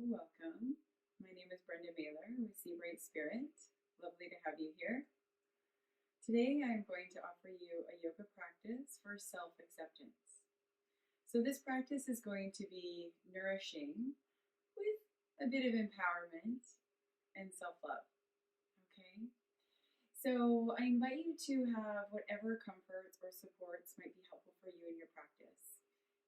welcome. My name is Brenda with Sea Bright Spirit. Lovely to have you here. Today I'm going to offer you a yoga practice for self-acceptance. So this practice is going to be nourishing with a bit of empowerment and self-love. Okay? So I invite you to have whatever comforts or supports might be helpful for you in your practice.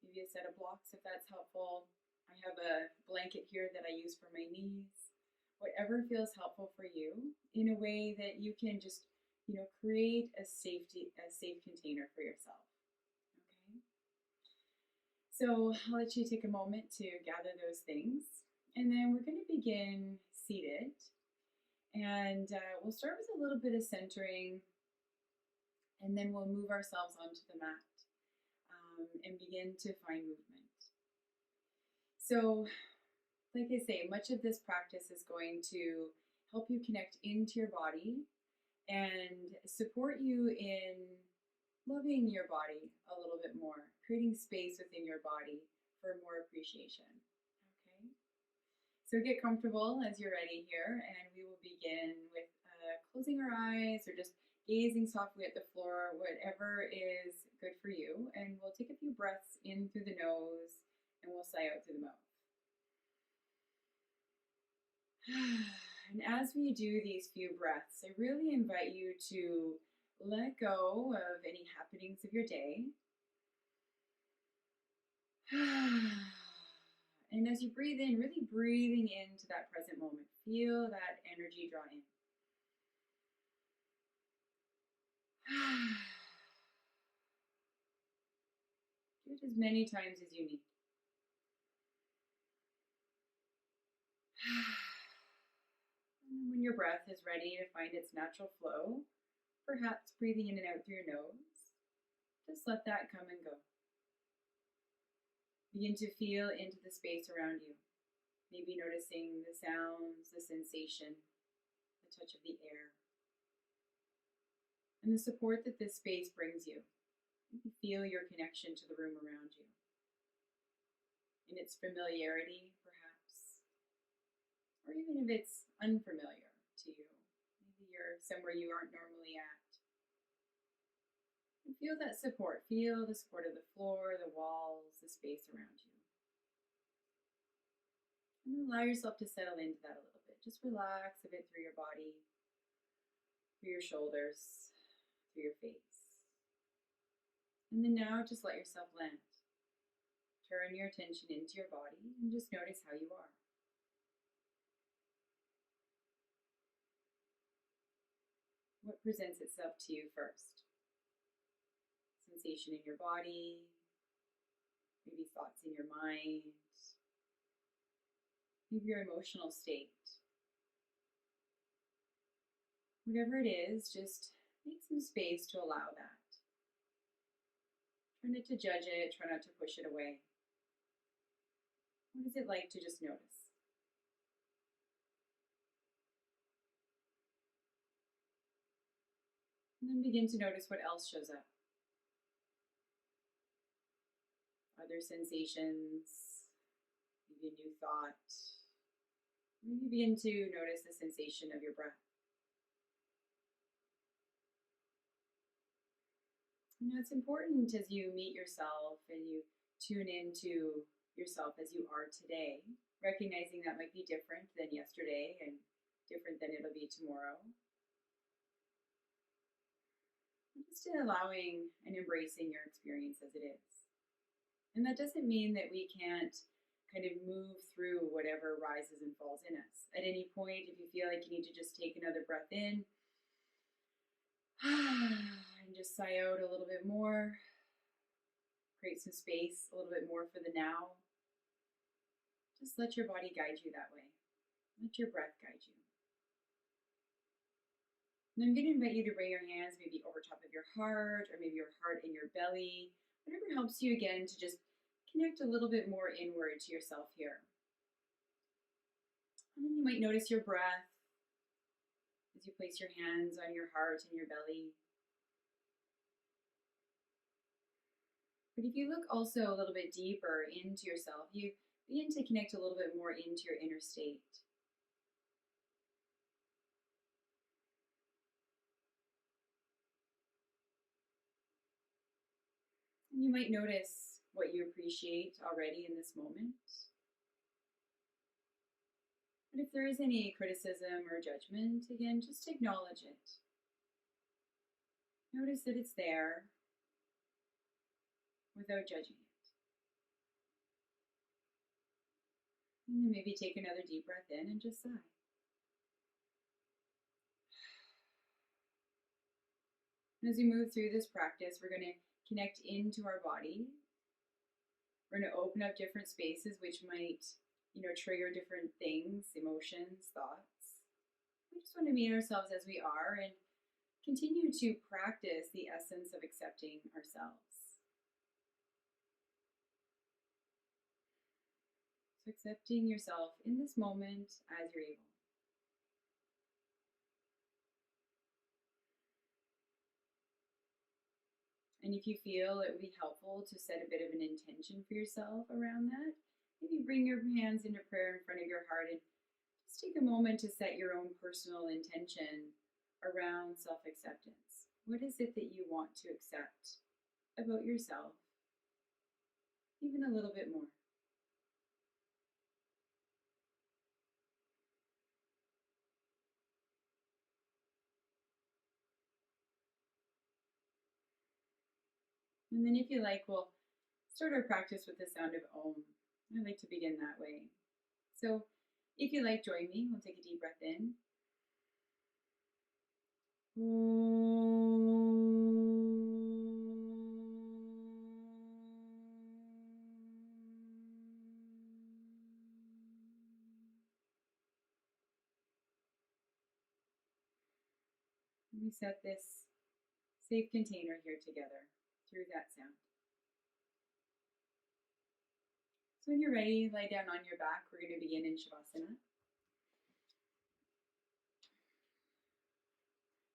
Maybe a set of blocks if that's helpful. I have a blanket here that I use for my knees. Whatever feels helpful for you in a way that you can just, create a safe container for yourself. Okay? So I'll let you take a moment to gather those things. And then we're going to begin seated. And we'll start with a little bit of centering. And then we'll move ourselves onto the mat and begin to find movement. So, like I say, much of this practice is going to help you connect into your body and support you in loving your body a little bit more, creating space within your body for more appreciation. Okay? So get comfortable as you're ready here, and we will begin with closing our eyes or just gazing softly at the floor, whatever is good for you. And we'll take a few breaths in through the nose and we'll sigh out through the mouth. And as we do these few breaths, I really invite you to let go of any happenings of your day. And as you breathe in, really breathing into that present moment. Feel that energy draw in. Do it as many times as you need. And when your breath is ready to find its natural flow, perhaps breathing in and out through your nose, just let that come and go. Begin to feel into the space around you. Maybe noticing the sounds, the sensation, the touch of the air, and the support that this space brings you. Maybe feel your connection to the room around you, in its familiarity, perhaps, or even if it's unfamiliar to you. Maybe you're somewhere you aren't normally at. And feel that support. Feel the support of the floor, the walls, the space around you. And then allow yourself to settle into that a little bit. Just relax a bit through your body, through your shoulders, through your face. And then now just let yourself land. Turn your attention into your body and just notice how you are. What presents itself to you first? Sensation in your body, maybe thoughts in your mind, maybe your emotional state. Whatever it is, just make some space to allow that. Try not to judge it, try not to push it away. What is it like to just notice? And then begin to notice what else shows up. Other sensations, maybe a new thought. Maybe begin to notice the sensation of your breath. Now, it's important as you meet yourself and you tune into yourself as you are today, recognizing that might be different than yesterday and different than it'll be tomorrow. Just allowing and embracing your experience as it is. And that doesn't mean that we can't kind of move through whatever rises and falls in us. At any point, if you feel like you need to just take another breath in, and just sigh out a little bit more. Create some space a little bit more for the now. Just let your body guide you that way. Let your breath guide you. And I'm going to invite you to bring your hands maybe over top of your heart, or maybe your heart in your belly. Whatever helps you, again, to just connect a little bit more inward to yourself here. And then you might notice your breath as you place your hands on your heart and your belly. But if you look also a little bit deeper into yourself, you begin to connect a little bit more into your inner state. And you might notice what you appreciate already in this moment. But if there is any criticism or judgment, again, just acknowledge it. Notice that it's there without judging it. And then maybe take another deep breath in and just sigh. And as we move through this practice, we're going to connect into our body. We're going to open up different spaces which might, trigger different things, emotions, thoughts. We just want to meet ourselves as we are and continue to practice the essence of accepting ourselves. So accepting yourself in this moment as you're able. And if you feel it would be helpful to set a bit of an intention for yourself around that, maybe bring your hands into prayer in front of your heart and just take a moment to set your own personal intention around self-acceptance. What is it that you want to accept about yourself, even a little bit more? And then if you like, we'll start our practice with the sound of Om. I like to begin that way. So if you like, join me. We'll take a deep breath in. We set this safe container here together through that sound. So when you're ready, lie down on your back. We're going to begin in Shavasana.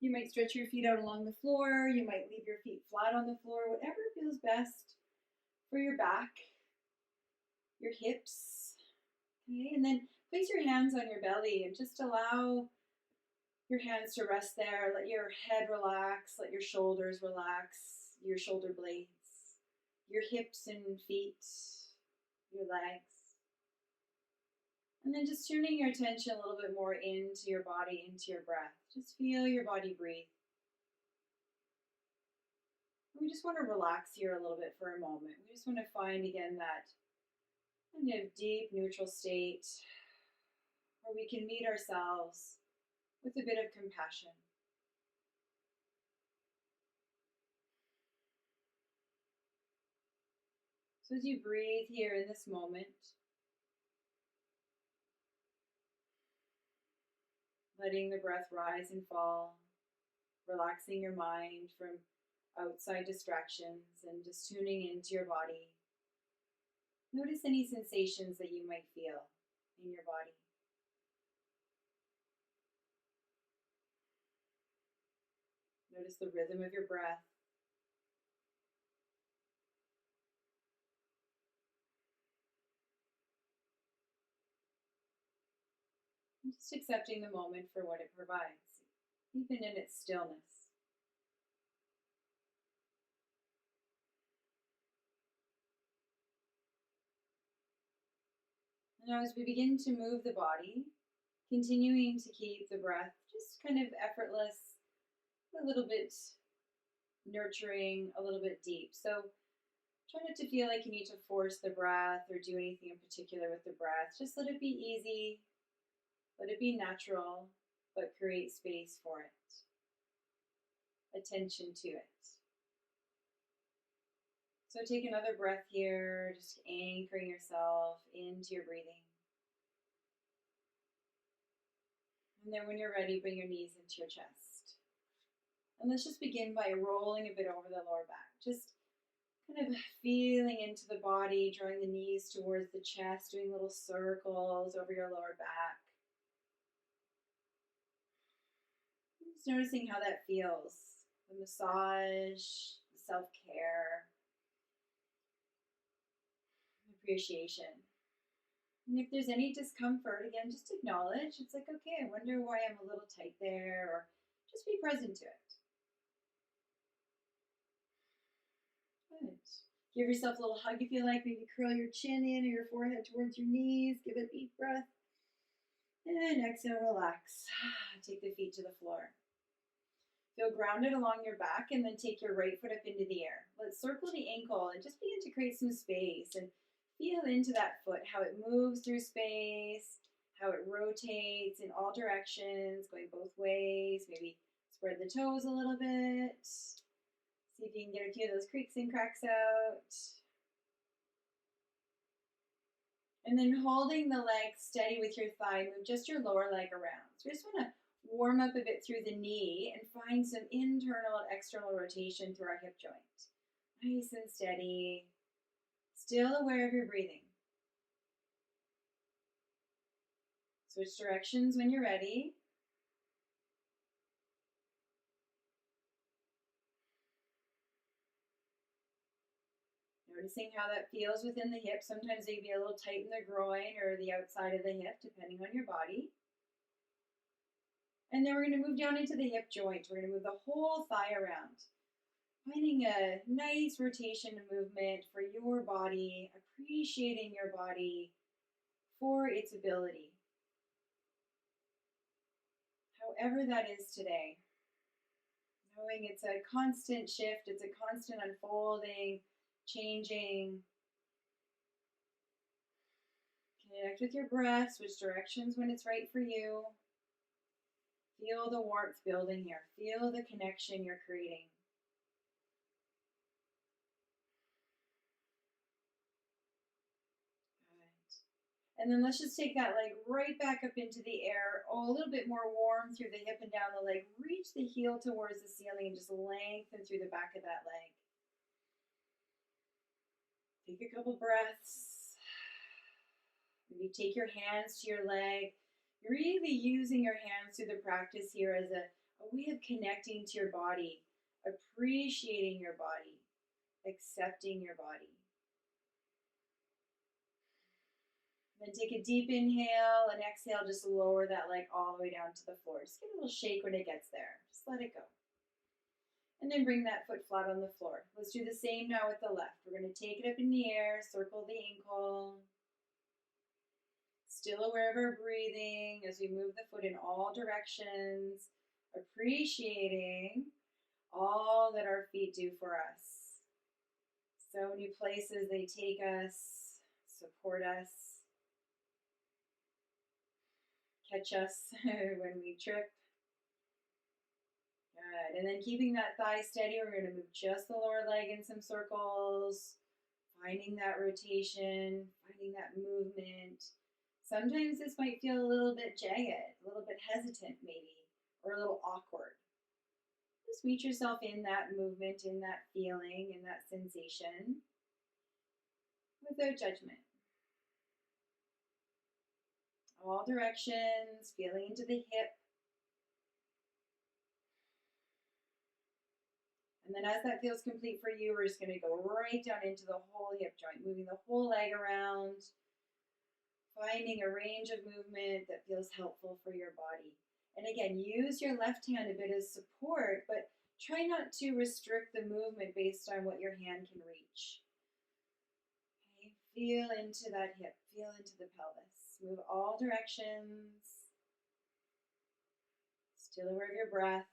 You might stretch your feet out along the floor. You might leave your feet flat on the floor, whatever feels best for your back, your hips. Okay, and then place your hands on your belly and just allow your hands to rest there. Let your head relax, let your shoulders relax, your shoulder blades, your hips and feet, your legs. And then just tuning your attention a little bit more into your body, into your breath. Just feel your body breathe. We just want to relax here a little bit for a moment. We just want to find again that kind of deep neutral state where we can meet ourselves with a bit of compassion. So as you breathe here in this moment, letting the breath rise and fall, relaxing your mind from outside distractions and just tuning into your body. Notice any sensations that you might feel in your body. Notice the rhythm of your breath. And just accepting the moment for what it provides, even in its stillness. And now as we begin to move the body, continuing to keep the breath just kind of effortless, a little bit nurturing, a little bit deep. So try not to feel like you need to force the breath or do anything in particular with the breath. Just let it be easy, let it be natural, but create space for it, attention to it. So take another breath here, just anchoring yourself into your breathing. And then when you're ready, bring your knees into your chest. And let's just begin by rolling a bit over the lower back. Just kind of feeling into the body, drawing the knees towards the chest, doing little circles over your lower back. Just noticing how that feels. The massage, the self-care, appreciation. And if there's any discomfort, again, just acknowledge. It's like, okay, I wonder why I'm a little tight there, or just be present to it. Good. Give yourself a little hug if you like. Maybe curl your chin in or your forehead towards your knees. Give a deep breath. And exhale, relax. Take the feet to the floor. Feel grounded along your back, and then take your right foot up into the air. Let's circle the ankle and just begin to create some space and feel into that foot, how it moves through space, how it rotates in all directions, going both ways. Maybe spread the toes a little bit. See if you can get a few of those creaks and cracks out. And then holding the leg steady with your thigh, move just your lower leg around. So we just want to warm up a bit through the knee and find some internal and external rotation through our hip joint. Nice and steady. Still aware of your breathing. Switch directions when you're ready. Noticing how that feels within the hip. Sometimes they can be a little tight in the groin or the outside of the hip, depending on your body. And then we're going to move down into the hip joint. We're going to move the whole thigh around. Finding a nice rotation and movement for your body, appreciating your body for its ability. However that is today. Knowing it's a constant shift, it's a constant unfolding, changing. Connect with your breath, switch directions when it's right for you. Feel the warmth building here. Feel the connection you're creating. Good. And then let's just take that leg right back up into the air. Oh, a little bit more warm through the hip and down the leg. Reach the heel towards the ceiling and just lengthen through the back of that leg. Take a couple breaths. Maybe take your hands to your leg. You're really using your hands through the practice here as a way of connecting to your body, appreciating your body, accepting your body. Then take a deep inhale and exhale, just lower that leg all the way down to the floor. Just give it a little shake when it gets there. Just let it go. And then bring that foot flat on the floor. Let's do the same now with the left. We're going to take it up in the air, circle the ankle. Still aware of our breathing as we move the foot in all directions, appreciating all that our feet do for us. So many places they take us, support us, catch us when we trip. Good. And then keeping that thigh steady, we're going to move just the lower leg in some circles, finding that rotation, finding that movement. Sometimes this might feel a little bit jagged, a little bit hesitant maybe, or a little awkward. Just meet yourself in that movement, in that feeling, in that sensation, without judgment. All directions, feeling into the hip. And then as that feels complete for you, we're just going to go right down into the whole hip joint, moving the whole leg around, finding a range of movement that feels helpful for your body. And again, use your left hand a bit as support, but try not to restrict the movement based on what your hand can reach. Okay, feel into that hip, feel into the pelvis. Move all directions. Still aware of your breath.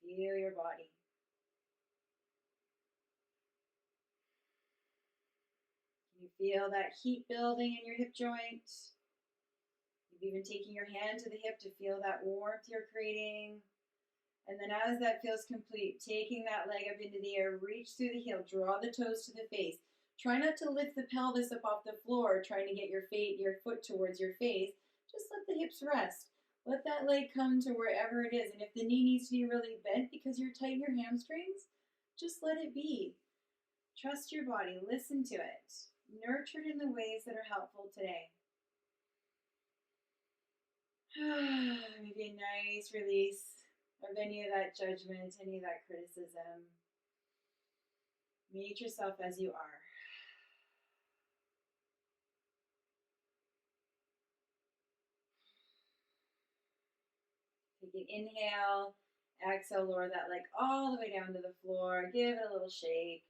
Feel your body. You feel that heat building in your hip joint. Maybe even taking your hand to the hip to feel that warmth you're creating. And then as that feels complete, taking that leg up into the air, reach through the heel, draw the toes to the face. Try not to lift the pelvis up off the floor, trying to get your foot towards your face. Just let the hips rest. Let that leg come to wherever it is. And if the knee needs to be really bent because you're tight in your hamstrings, just let it be. Trust your body. Listen to it. Nurture it in the ways that are helpful today. Maybe a nice release of any of that judgment, any of that criticism. Meet yourself as you are. Take an inhale, exhale, lower that leg all the way down to the floor. Give it a little shake.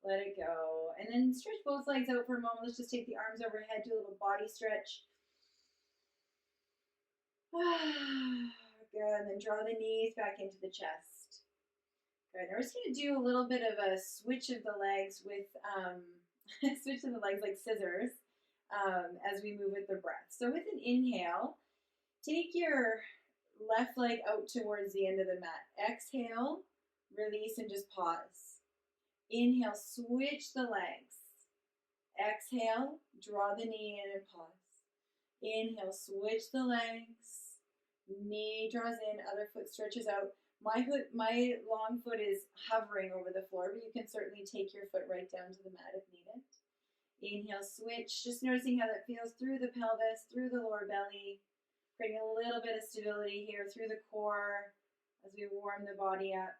Let it go. And then stretch both legs out for a moment. Let's just take the arms overhead, do a little body stretch. Good. And then draw the knees back into the chest. Good. Now we're just going to do a little bit of a switch of the legs with switch of the legs like scissors as we move with the breath. So with an inhale, take your left leg out towards the end of the mat. Exhale, release, and just pause. Inhale, switch the legs. Exhale, draw the knee in and pause. Inhale, switch the legs. Knee draws in, other foot stretches out. My long foot is hovering over the floor, but you can certainly take your foot right down to the mat if needed. Inhale, switch, just noticing how that feels through the pelvis, through the lower belly, creating a little bit of stability here through the core as we warm the body up.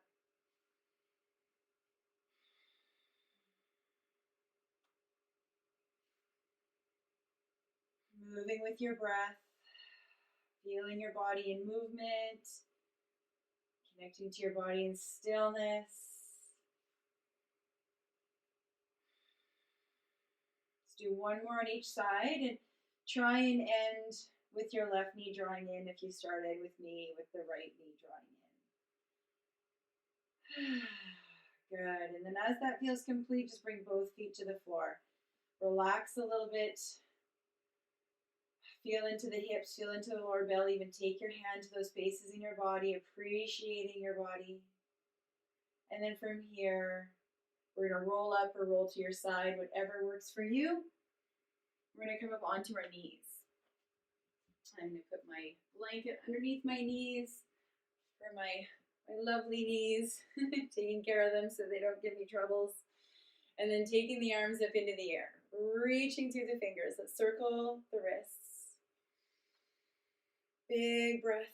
Moving with your breath, feeling your body in movement, connecting to your body in stillness. Let's do one more on each side and try and end with your left knee drawing in if you started with me with the right knee drawing in. Good. And then as that feels complete, just bring both feet to the floor. Relax a little bit. Feel into the hips, feel into the lower belly. Even take your hand to those spaces in your body, appreciating your body. And then from here, we're going to roll up or roll to your side, whatever works for you. We're going to come up onto our knees. I'm going to put my blanket underneath my knees for my lovely knees, taking care of them so they don't give me troubles. And then taking the arms up into the air, reaching through the fingers. Let's circle the wrists. Big breath.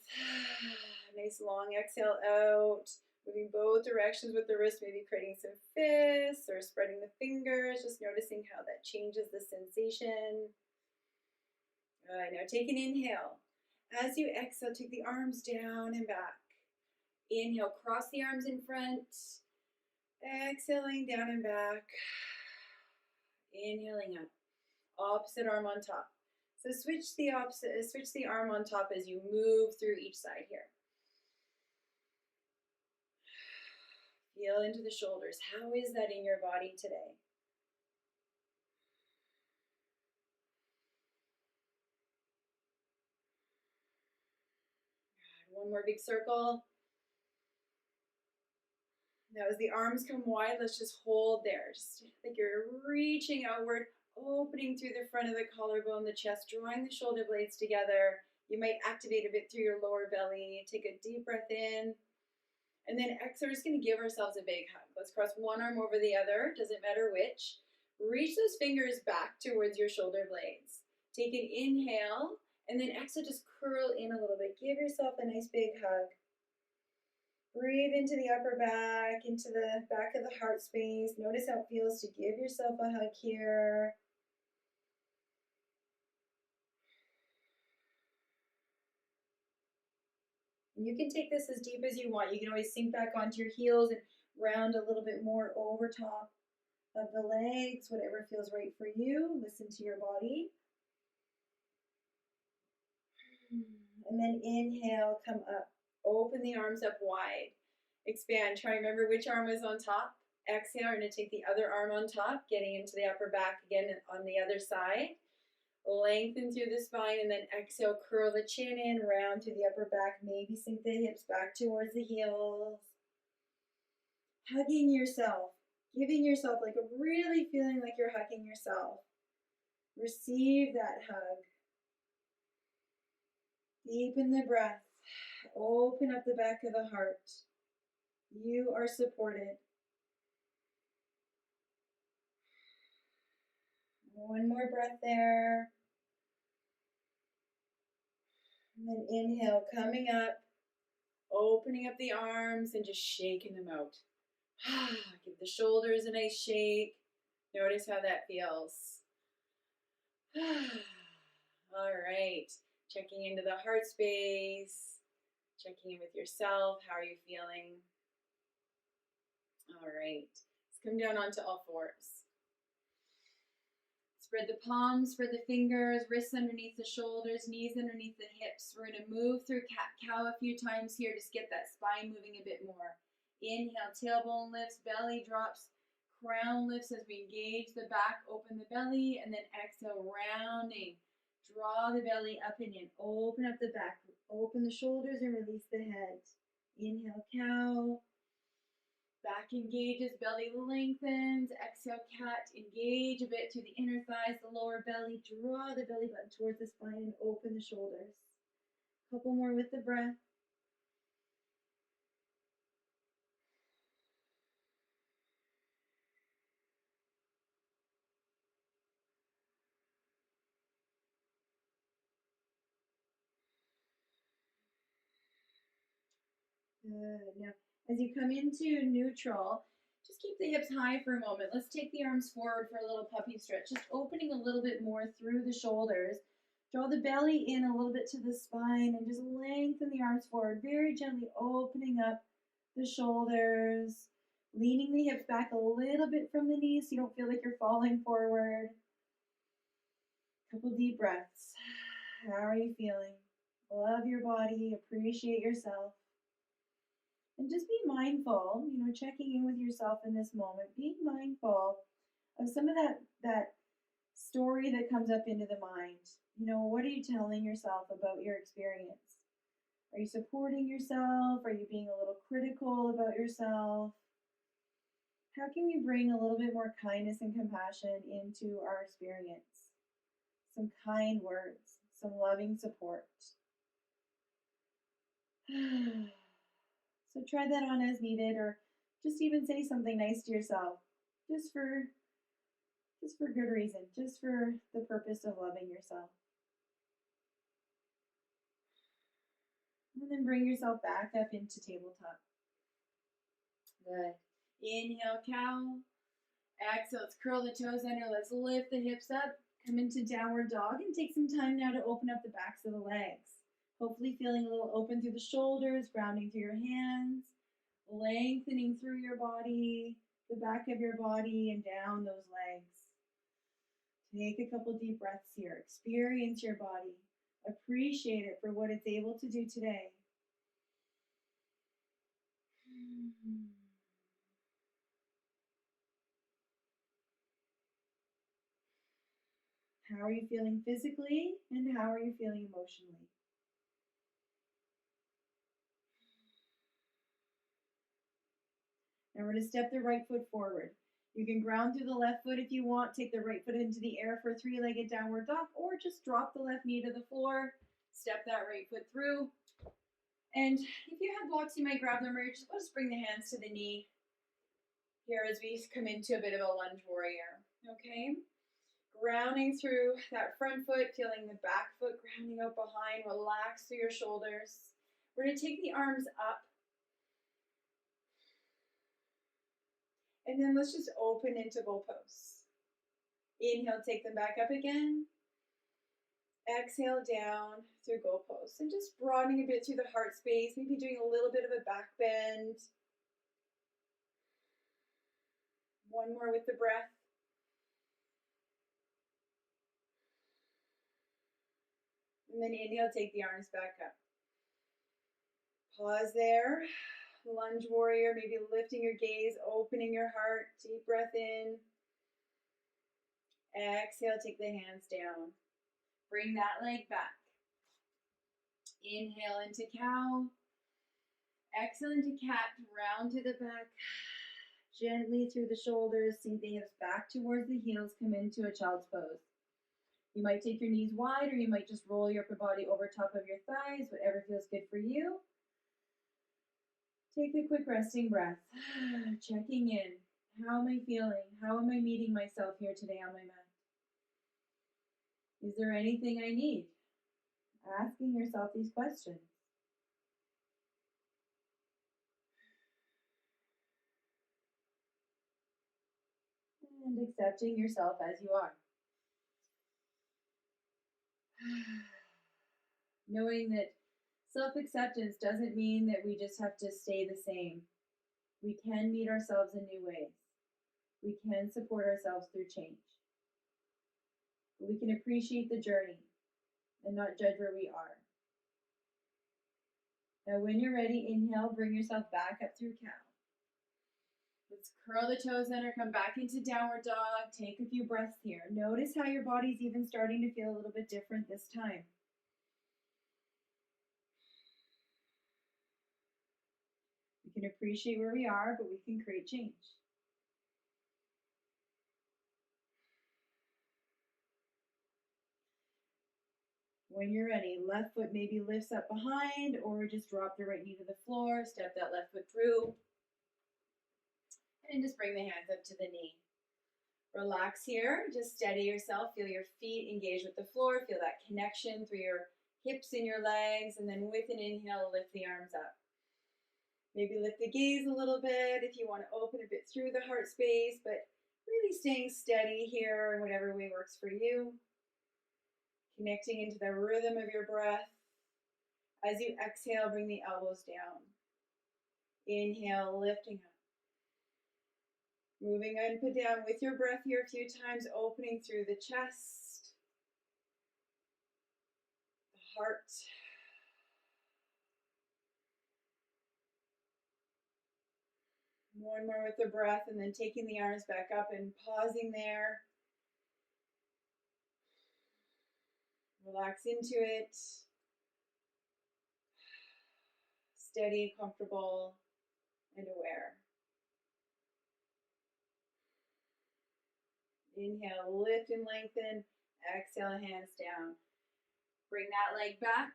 Nice long exhale out. Moving both directions with the wrist, maybe creating some fists or spreading the fingers, just noticing how that changes the sensation. Now take an inhale. As you exhale, take the arms down and back. Inhale, cross the arms in front. Exhaling down and back. Inhaling up. Opposite arm on top. So switch the arm on top as you move through each side here. Feel into the shoulders. How is that in your body today? One more big circle. Now as the arms come wide, let's just hold there. Just like you're reaching outward, opening through the front of the collarbone, the chest, drawing the shoulder blades together. You might activate a bit through your lower belly. Take a deep breath in. And then exhale, we're just going to give ourselves a big hug. Let's cross one arm over the other, doesn't matter which. Reach those fingers back towards your shoulder blades. Take an inhale, and then exhale, just curl in a little bit. Give yourself a nice big hug. Breathe into the upper back, into the back of the heart space. Notice how it feels to give yourself a hug here. And you can take this as deep as you want. You can always sink back onto your heels and round a little bit more over top of the legs, whatever feels right for you. Listen to your body. And then inhale, come up. Open the arms up wide. Expand. Try and remember which arm is on top. Exhale, we're going to take the other arm on top, getting into the upper back again on the other side. Lengthen through the spine, and then exhale, curl the chin in, round through the upper back. Maybe sink the hips back towards the heels. Hugging yourself. Giving yourself, like really feeling like you're hugging yourself. Receive that hug. Deepen the breath. Open up the back of the heart. You are supported. One more breath there. And then inhale, coming up, opening up the arms and just shaking them out. Give the shoulders a nice shake. Notice how that feels. All right. Checking into the heart space. Checking in with yourself. How are you feeling? All right. Let's come down onto all fours. Spread the palms, spread the fingers, wrists underneath the shoulders, knees underneath the hips. We're going to move through cat-cow a few times here. Just get that spine moving a bit more. Inhale, tailbone lifts, belly drops, crown lifts as we engage the back, open the belly, and then exhale, rounding. Draw the belly up and in. Open up the back, open the shoulders, and release the head. Inhale, cow. Back engages, belly lengthens. Exhale, cat. Engage a bit through the inner thighs, the lower belly. Draw the belly button towards the spine and open the shoulders. Couple more with the breath. Good. Now, as you come into neutral, just keep the hips high for a moment. Let's take the arms forward for a little puppy stretch, just opening a little bit more through the shoulders. Draw the belly in a little bit to the spine and just lengthen the arms forward, very gently opening up the shoulders, leaning the hips back a little bit from the knees so you don't feel like you're falling forward. Couple deep breaths. How are you feeling? Love your body, appreciate yourself. And just be mindful, checking in with yourself in this moment. Being mindful of some of that story that comes up into the mind. What are you telling yourself about your experience? Are you supporting yourself? Are you being a little critical about yourself? How can we bring a little bit more kindness and compassion into our experience? Some kind words, some loving support. So try that on as needed, or just even say something nice to yourself, just for good reason, just for the purpose of loving yourself. And then bring yourself back up into tabletop. Good. Inhale, cow. Exhale, let's curl the toes under. Let's lift the hips up. Come into downward dog and take some time now to open up the backs of the legs. Hopefully feeling a little open through the shoulders, grounding through your hands, lengthening through your body, the back of your body, and down those legs. Take a couple deep breaths here. Experience your body. Appreciate it for what it's able to do today. How are you feeling physically, and how are you feeling emotionally? Now we're going to step the right foot forward. You can ground through the left foot if you want. Take the right foot into the air for a three-legged downward dog, or just drop the left knee to the floor. Step that right foot through. And if you have blocks, you might grab them, or you just bring the hands to the knee here as we come into a bit of a lunge warrior. Okay? Grounding through that front foot, feeling the back foot grounding out behind. Relax through your shoulders. We're going to take the arms up. And then let's just open into bow pose. Inhale, take them back up again. Exhale down through goal pose. And just broadening a bit through the heart space, maybe doing a little bit of a back bend. One more with the breath. And then inhale, take the arms back up. Pause there. Lunge warrior, maybe lifting your gaze, opening your heart. Deep breath in. Exhale, take the hands down. Bring that leg back. Inhale into cow. Exhale into cat. Round to the back. Gently through the shoulders. Sink the hips back towards the heels. Come into a child's pose. You might take your knees wide, or you might just roll your upper body over top of your thighs, whatever feels good for you. Take a quick resting breath. Checking in. How am I feeling? How am I meeting myself here today on my mat? Is there anything I need? Asking yourself these questions. And accepting yourself as you are. Knowing that Self-acceptance doesn't mean that we just have to stay the same. We can meet ourselves in new ways. We can support ourselves through change. But we can appreciate the journey and not judge where we are. Now, when you're ready, inhale, bring yourself back up through cow. Let's curl the toes under, come back into downward dog. Take a few breaths here. Notice how your body's even starting to feel a little bit different this time. We can appreciate where we are, but we can create change. When you're ready, left foot maybe lifts up behind, or just drop the right knee to the floor, step that left foot through, and just bring the hands up to the knee. Relax here, just steady yourself, feel your feet engage with the floor, feel that connection through your hips and your legs, and then with an inhale, lift the arms up. Maybe lift the gaze a little bit if you want to open a bit through the heart space, but really staying steady here in whatever way works for you. Connecting into the rhythm of your breath. As you exhale, bring the elbows down. Inhale, lifting up. Moving up and down with your breath here a few times, opening through the chest, the heart. One more with the breath, and then taking the arms back up and pausing there. Relax into it. Steady, comfortable, and aware. Inhale, lift and lengthen. Exhale, hands down. Bring that leg back.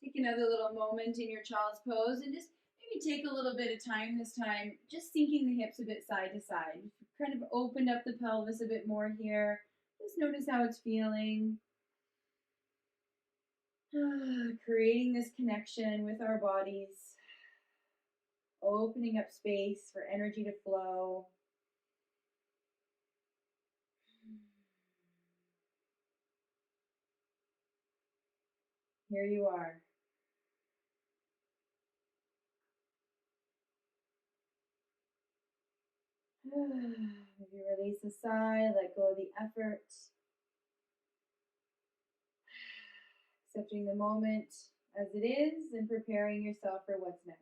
Take another little moment in your child's pose and just maybe take a little bit of time this time, just sinking the hips a bit side to side. Kind of opened up the pelvis a bit more here. Just notice how it's feeling. Creating this connection with our bodies. Opening up space for energy to flow. Here you are. Maybe release a sigh, let go of the effort. Accepting the moment as it is and preparing yourself for what's next.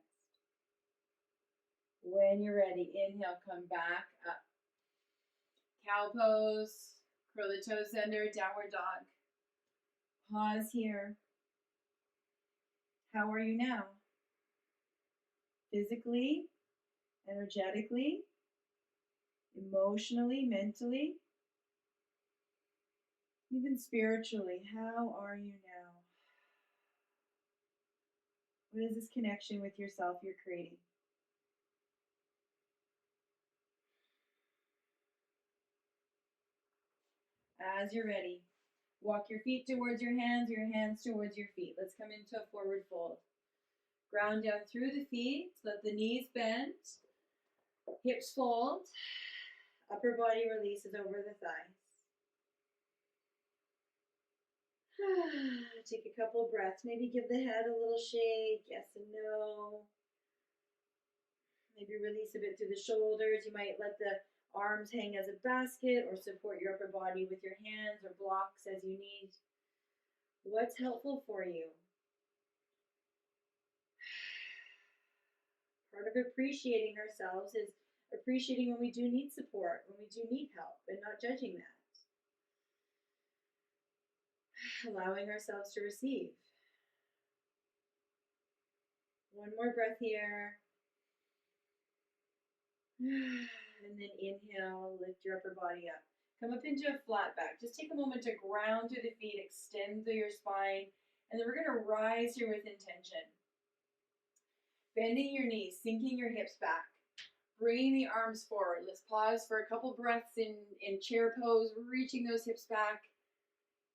When you're ready, inhale, come back up. Cow pose, curl the toes under, downward dog. Pause here. How are you now? Physically, energetically, emotionally, mentally, even spiritually, how are you now? What is this connection with yourself you're creating? As you're ready, walk your feet towards your hands towards your feet. Let's come into a forward fold. Ground down through the feet, let the knees bend, hips fold, upper body releases over the thighs. Take a couple breaths, maybe give the head a little shake, yes and no. Maybe release a bit through the shoulders. You might let the arms hang as a basket or support your upper body with your hands or blocks as you need. What's helpful for you? Part of appreciating ourselves is appreciating when we do need support, when we do need help, and not judging that. Allowing ourselves to receive. One more breath here. And then inhale, lift your upper body up. Come up into a flat back. Just take a moment to ground through the feet, extend through your spine, and then we're going to rise here with intention. Bending your knees, sinking your hips back, bringing the arms forward. Let's pause for a couple breaths in chair pose, reaching those hips back,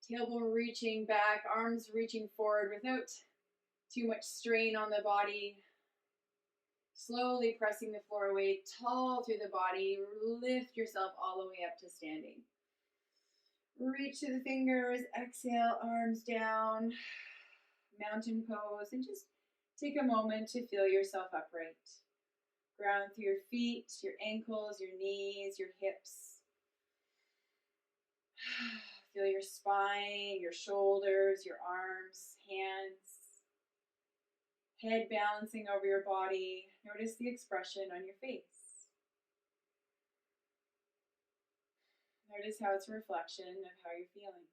tailbone reaching back, arms reaching forward without too much strain on the body. Slowly pressing the floor away, tall through the body. Lift yourself all the way up to standing. Reach to the fingers, exhale, arms down. mountain pose, and just take a moment to feel yourself upright. Ground through your feet, your ankles, your knees, your hips. Feel your spine, your shoulders, your arms, hands. Head balancing over your body. Notice the expression on your face. Notice how it's a reflection of how you're feeling.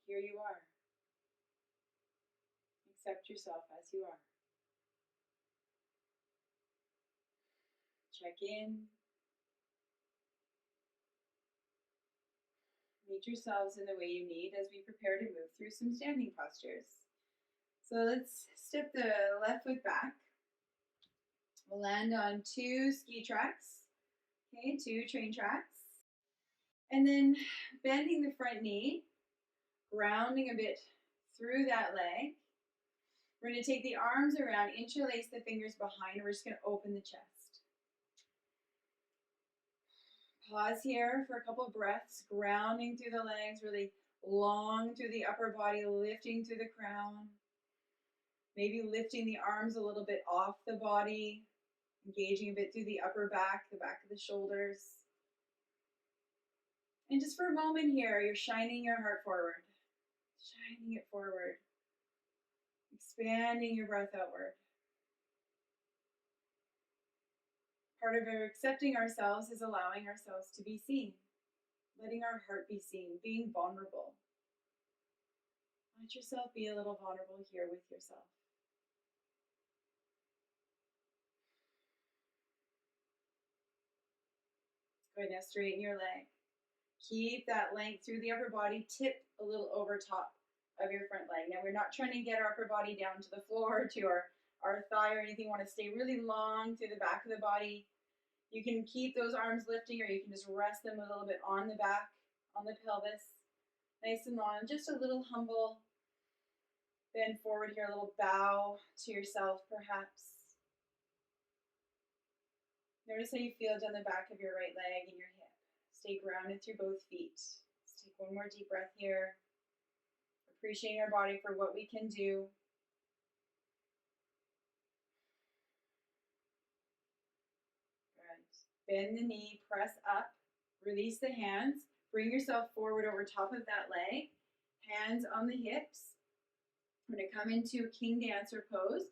Here you are. Accept yourself as you are. Check in. Meet yourselves in the way you need as we prepare to move through some standing postures. So let's step the left foot back. We'll land on 2 ski tracks. Okay, 2 train tracks. And then bending the front knee, grounding a bit through that leg. We're going to take the arms around, interlace the fingers behind, and we're just going to open the chest. Pause here for a couple of breaths, grounding through the legs, really long through the upper body, lifting through the crown. Maybe lifting the arms a little bit off the body, engaging a bit through the upper back, the back of the shoulders. And just for a moment here, you're shining your heart forward, shining it forward, expanding your breath outward. Part of our accepting ourselves is allowing ourselves to be seen, letting our heart be seen, being vulnerable. Let yourself be a little vulnerable here with yourself. Go ahead, now straighten your leg. Keep that length through the upper body, tip a little over top of your front leg. Now we're not trying to get our upper body down to the floor, to our thigh or anything. We want to stay really long through the back of the body. You can keep those arms lifting, or you can just rest them a little bit on the back, on the pelvis. Nice and long, just a little humble bend forward here, a little bow to yourself perhaps. Notice how you feel down the back of your right leg and your hip. Stay grounded through both feet. Let's take one more deep breath here. Appreciating our body for what we can do. Good. Bend the knee, press up, release the hands. Bring yourself forward over top of that leg. Hands on the hips. We're going to come into King Dancer pose.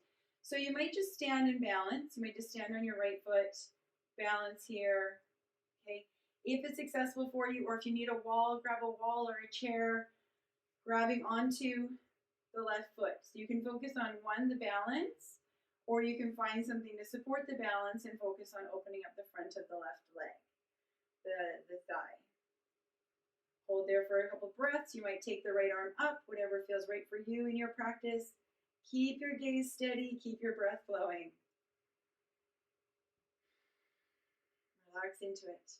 So you might just stand and balance. You might just stand on your right foot, balance here. Okay. If it's accessible for you, or if you need a wall, grab a wall or a chair, grabbing onto the left foot. So you can focus on one, the balance, or you can find something to support the balance and focus on opening up the front of the left leg, the thigh. Hold there for a couple breaths. You might take the right arm up, whatever feels right for you in your practice. Keep your gaze steady, keep your breath flowing. Relax into it.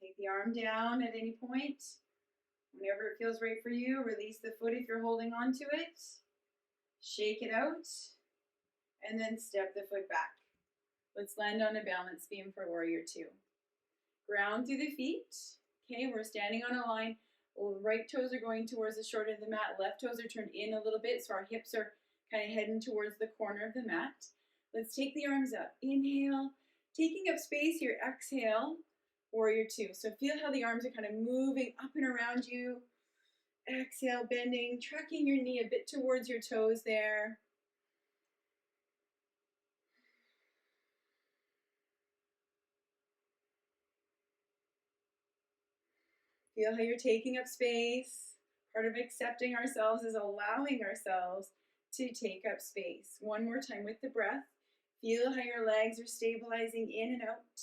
Take the arm down at any point. Whenever it feels right for you, release the foot if you're holding on to it. Shake it out, and then step the foot back. Let's land on a balance beam for Warrior 2. Ground through the feet. Okay, we're standing on a line. Right toes are going towards the shoulder of the mat. Left toes are turned in a little bit, so our hips are kind of heading towards the corner of the mat. Let's take the arms up. Inhale, taking up space here. Exhale, Warrior 2. So feel how the arms are kind of moving up and around you. Exhale, bending, tracking your knee a bit towards your toes there. Feel how you're taking up space. Part of accepting ourselves is allowing ourselves to take up space. One more time with the breath. Feel how your legs are stabilizing in and out.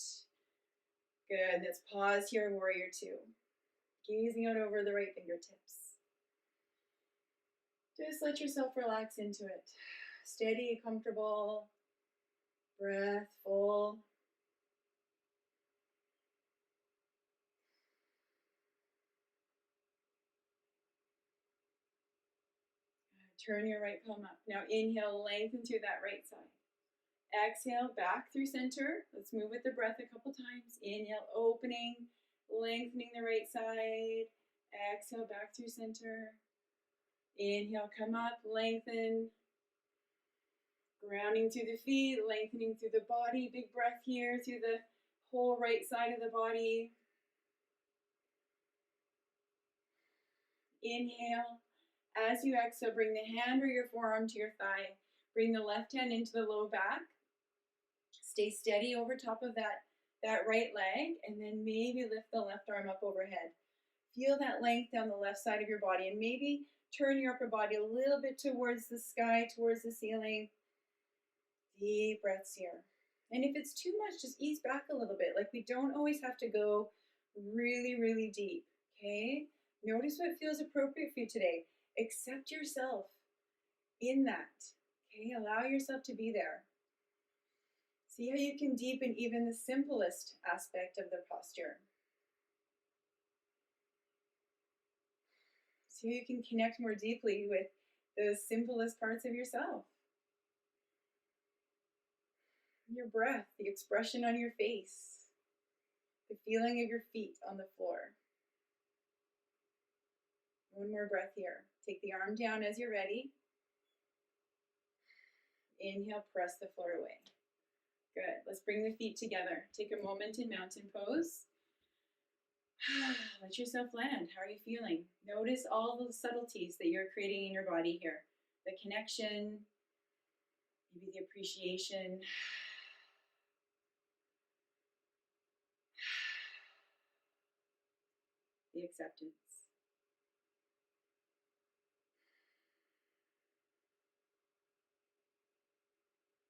Good. Let's pause here, Warrior 2. Gazing out over the right fingertips. Just let yourself relax into it. Steady, comfortable. Breath full. Turn your right palm up. Now inhale, lengthen through that right side. Exhale, back through center. Let's move with the breath a couple times. Inhale, opening, lengthening the right side. Exhale, back through center. Inhale, come up, lengthen. Grounding through the feet, lengthening through the body. Big breath here through the whole right side of the body. Inhale. As you exhale, bring the hand or your forearm to your thigh. Bring the left hand into the low back. Stay steady over top of that right leg, and then maybe lift the left arm up overhead. Feel that length down the left side of your body, and maybe turn your upper body a little bit towards the sky, towards the ceiling. Deep breaths here. And if it's too much, just ease back a little bit. Like, we don't always have to go really, really deep, okay? Notice what feels appropriate for you today. Accept yourself in that, okay? Allow yourself to be there. See how you can deepen even the simplest aspect of the posture. See how you can connect more deeply with the simplest parts of yourself. Your breath, the expression on your face, the feeling of your feet on the floor. One more breath here. Take the arm down as you're ready. Inhale, press the floor away. Good. Let's bring the feet together. Take a moment in mountain pose. Let yourself land. How are you feeling? Notice all the subtleties that you're creating in your body here. The connection, maybe the appreciation. The acceptance.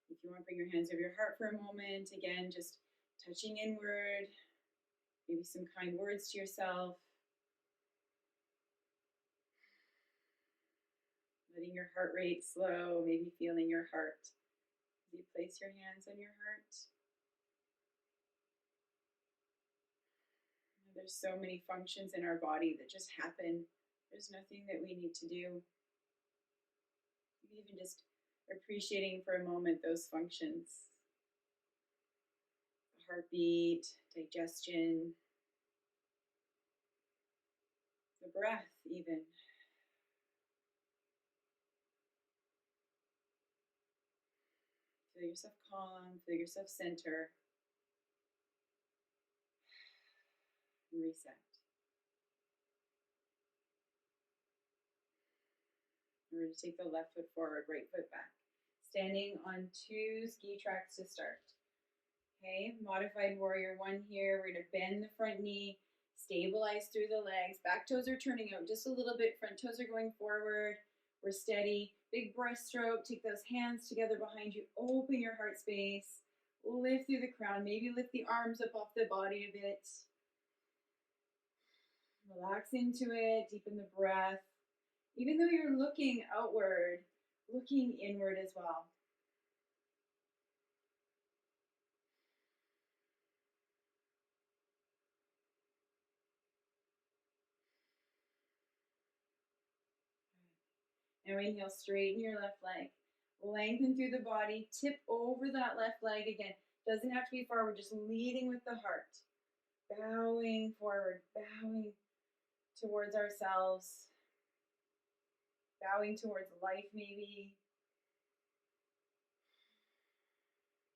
If you want to bring your hands over your heart for a moment, again, just touching inward, maybe some kind words to yourself. Letting your heart rate slow, maybe feeling your heart. As you place your hands on your heart. There's so many functions in our body that just happen. There's nothing that we need to do. Even just appreciating for a moment those functions. The heartbeat, digestion, the breath even. Feel yourself calm, feel yourself center. And reset. We're going to take the left foot forward, right foot back. Standing on 2 ski tracks to start. Okay, modified warrior 1 here. We're going to bend the front knee, stabilize through the legs. Back toes are turning out just a little bit. Front toes are going forward. We're steady. Big breaststroke. Take those hands together behind you. Open your heart space. Lift through the crown. Maybe lift the arms up off the body a bit. Relax into it. Deepen the breath. Even though you're looking outward, looking inward as well. Now inhale, straighten your left leg. Lengthen through the body. Tip over that left leg again. Doesn't have to be far. We're just leading with the heart. Bowing forward. Bowing towards ourselves. Bowing towards life maybe.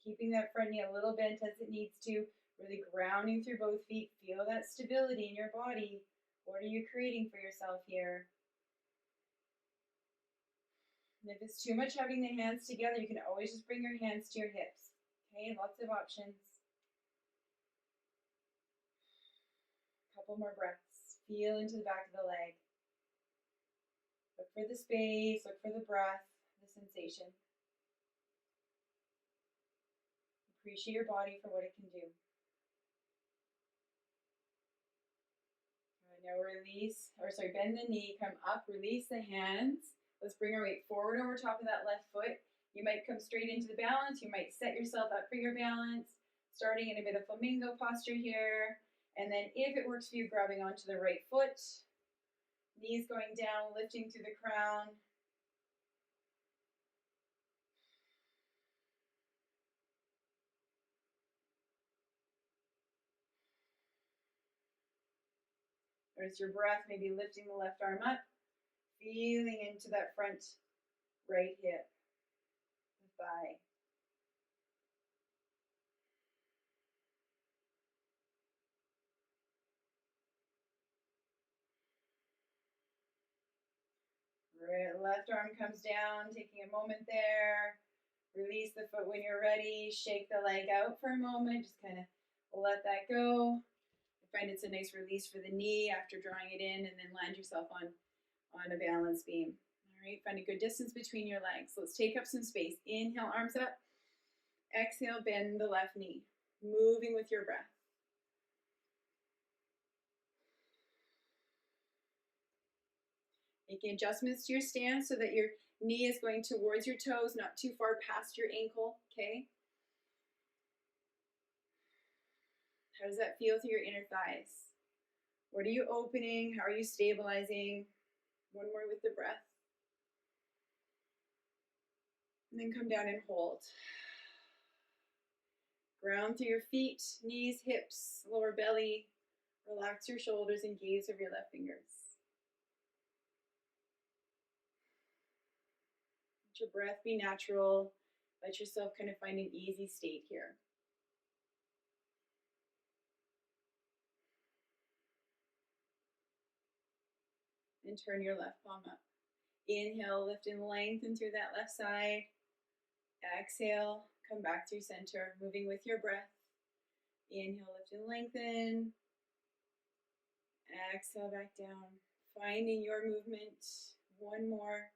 Keeping that front knee a little bent as it needs to. Really grounding through both feet. Feel that stability in your body. What are you creating for yourself here? And if it's too much having the hands together, you can always just bring your hands to your hips. Okay, lots of options. Couple more breaths. Feel into the back of the leg. Look for the space, look for the breath, the sensation. Appreciate your body for what it can do. Now bend the knee, come up, release the hands. Let's bring our weight forward over top of that left foot. You might come straight into the balance. You might set yourself up for your balance, starting in a bit of flamingo posture here. And then if it works for you, grabbing onto the right foot. Knees going down, lifting through the crown. Notice your breath, maybe lifting the left arm up, feeling into that front right hip, the thigh. Left arm comes down, taking a moment there. Release the foot when you're ready. Shake the leg out for a moment. Just kind of let that go. I find it's a nice release for the knee after drawing it in, and then land yourself on a balance beam. All right, find a good distance between your legs. Let's take up some space. Inhale, arms up. Exhale, bend the left knee. Moving with your breath. Making adjustments to your stance so that your knee is going towards your toes, not too far past your ankle, okay? How does that feel through your inner thighs? What are you opening? How are you stabilizing? One more with the breath. And then come down and hold. Ground through your feet, knees, hips, lower belly. Relax your shoulders and gaze over your left fingers. Let your breath be natural. Let yourself kind of find an easy state here. And turn your left palm up. Inhale, lift and lengthen through that left side. Exhale, come back through center, moving with your breath. Inhale, lift and lengthen. Exhale, back down. Finding your movement. One more.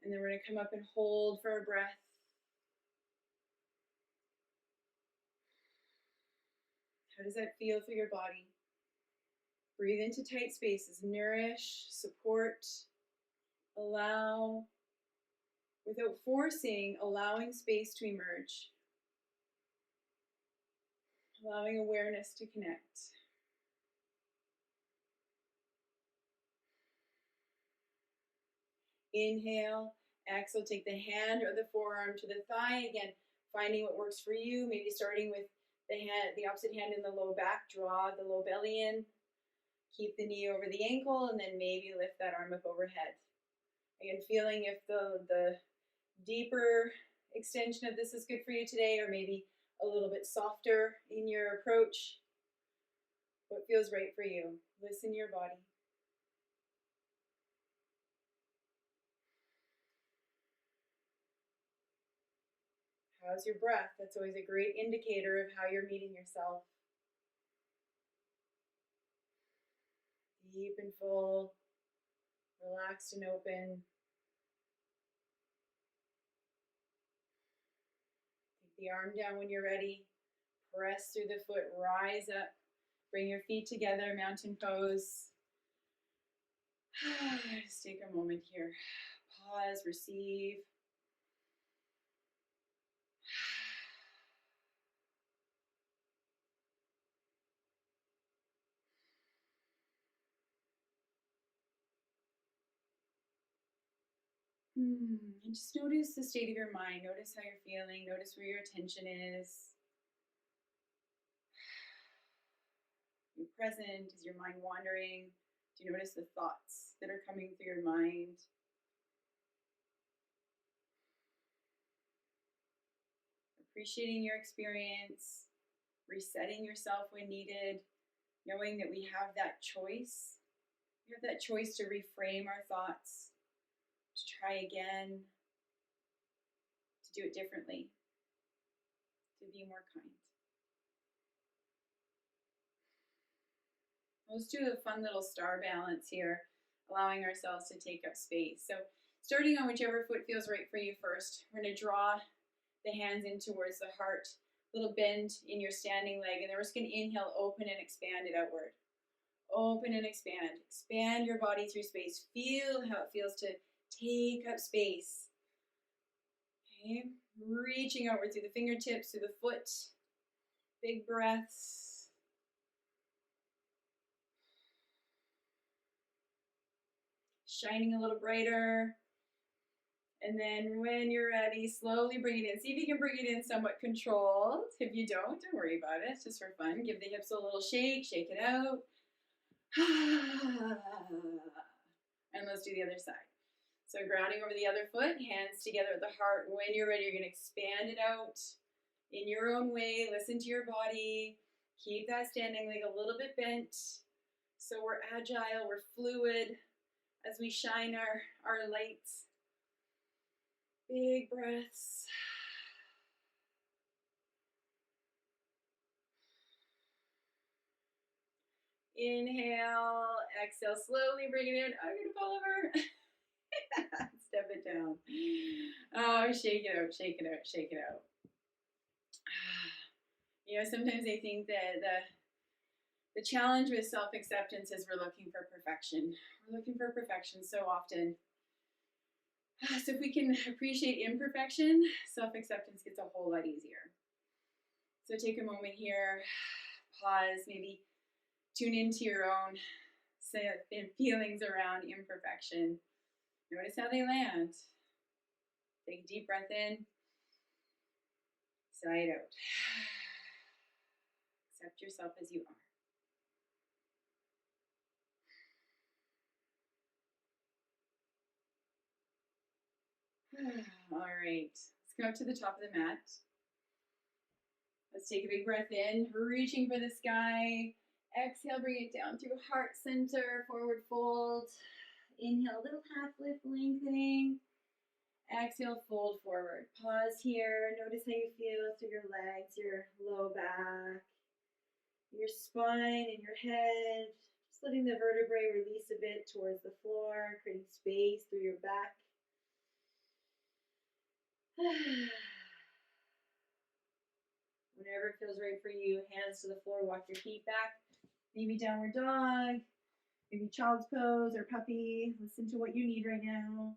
And then we're going to come up and hold for a breath. How does that feel through your body? Breathe into tight spaces. Nourish, support, allow. Without forcing, allowing space to emerge. Allowing awareness to connect. Inhale, exhale, take the hand or the forearm to the thigh. Again, finding what works for you. Maybe starting with the opposite hand in the low back. Draw the low belly in. Keep the knee over the ankle, and then maybe lift that arm up overhead. Again, feeling if the deeper extension of this is good for you today, or maybe a little bit softer in your approach. What feels right for you? Listen to your body. How's your breath? That's always a great indicator of how you're meeting yourself. Deep and full, relaxed and open. Take the arm down when you're ready. Press through the foot, rise up. Bring your feet together, mountain pose. Just take a moment here. Pause, receive. And just notice the state of your mind. Notice how you're feeling. Notice where your attention is. You're present. Is your mind wandering? Do you notice the thoughts that are coming through your mind? Appreciating your experience. Resetting yourself when needed. Knowing that we have that choice. We have that choice to reframe our thoughts. To try again. To do it differently. To be more kind. Let's do a fun little star balance here, allowing ourselves to take up space. So starting on whichever foot feels right for you first, we're going to draw the hands in towards the heart, little bend in your standing leg, and then we're just going to inhale, open and expand it outward. Open and expand. Expand your body through space. Feel how it feels to take up space. Okay, reaching outward through the fingertips, through the foot. Big breaths. Shining a little brighter. And then when you're ready, slowly bring it in. See if you can bring it in somewhat controlled. If you don't worry about it. It's just for fun. Give the hips a little shake. Shake it out. And let's do the other side. So grounding over the other foot, hands together at the heart. When you're ready, you're going to expand it out in your own way. Listen to your body. Keep that standing leg a little bit bent. So we're agile, we're fluid as we shine our lights. Big breaths. Inhale, exhale, slowly bring it in. I'm gonna fall over. Step it down. Oh, shake it out, shake it out, shake it out. You know, sometimes I think that the challenge with self-acceptance is we're looking for perfection. We're looking for perfection so often. So if we can appreciate imperfection, self-acceptance gets a whole lot easier. So take a moment here, pause, maybe tune into your own feelings around imperfection. Notice how they land. Take a deep breath in, sigh it out. Accept yourself as you are. All right, let's go up to the top of the mat. Let's take a big breath in, reaching for the sky. Exhale, bring it down through heart center, forward fold. Inhale, little half lift, lengthening. Exhale, fold forward. Pause here. Notice how you feel through your legs, your low back, your spine, and your head. Just letting the vertebrae release a bit towards the floor, creating space through your back. Whenever it feels right for you, hands to the floor, walk your feet back. Maybe downward dog, maybe child's pose or puppy. Listen to what you need right now.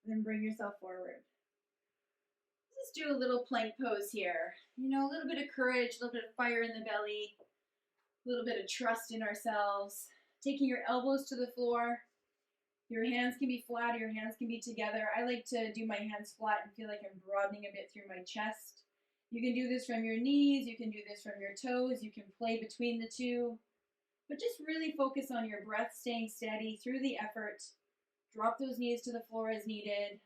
Then bring yourself forward. Just do a little plank pose here. You know, a little bit of courage, a little bit of fire in the belly, a little bit of trust in ourselves. Taking your elbows to the floor. Your hands can be flat or your hands can be together. I like to do my hands flat and feel like I'm broadening a bit through my chest. You can do this from your knees. You can do this from your toes. You can play between the two. But just really focus on your breath staying steady through the effort. Drop those knees to the floor as needed.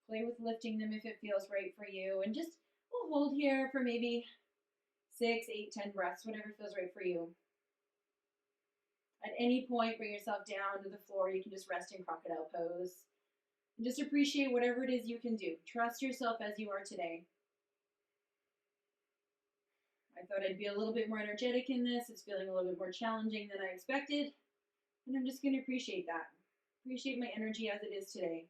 Play with lifting them if it feels right for you. And just we'll hold here for maybe 6, 8, 10 breaths, whatever feels right for you. At any point, bring yourself down to the floor. You can just rest in crocodile pose. And just appreciate whatever it is you can do. Trust yourself as you are today. I thought I'd be a little bit more energetic in this. It's feeling a little bit more challenging than I expected. And I'm just going to appreciate that. Appreciate my energy as it is today.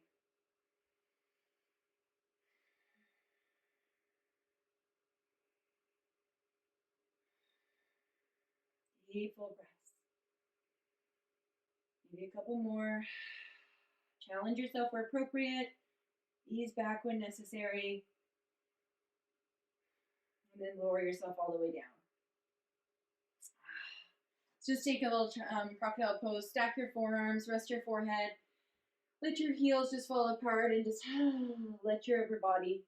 Deep full breaths. Maybe a couple more. Challenge yourself where appropriate. Ease back when necessary. And then lower yourself all the way down. Just take a little crocodile pose. Stack your forearms. Rest your forehead. Let your heels just fall apart and just let your upper body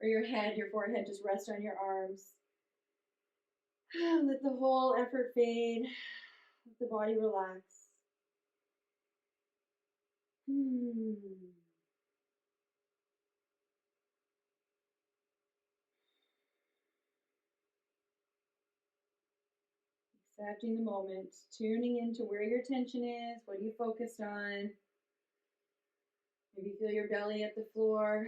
or your head, your forehead just rest on your arms. Let the whole effort fade. Let the body relax. Accepting the moment, tuning into where your attention is, what are you focused on. Maybe feel your belly at the floor.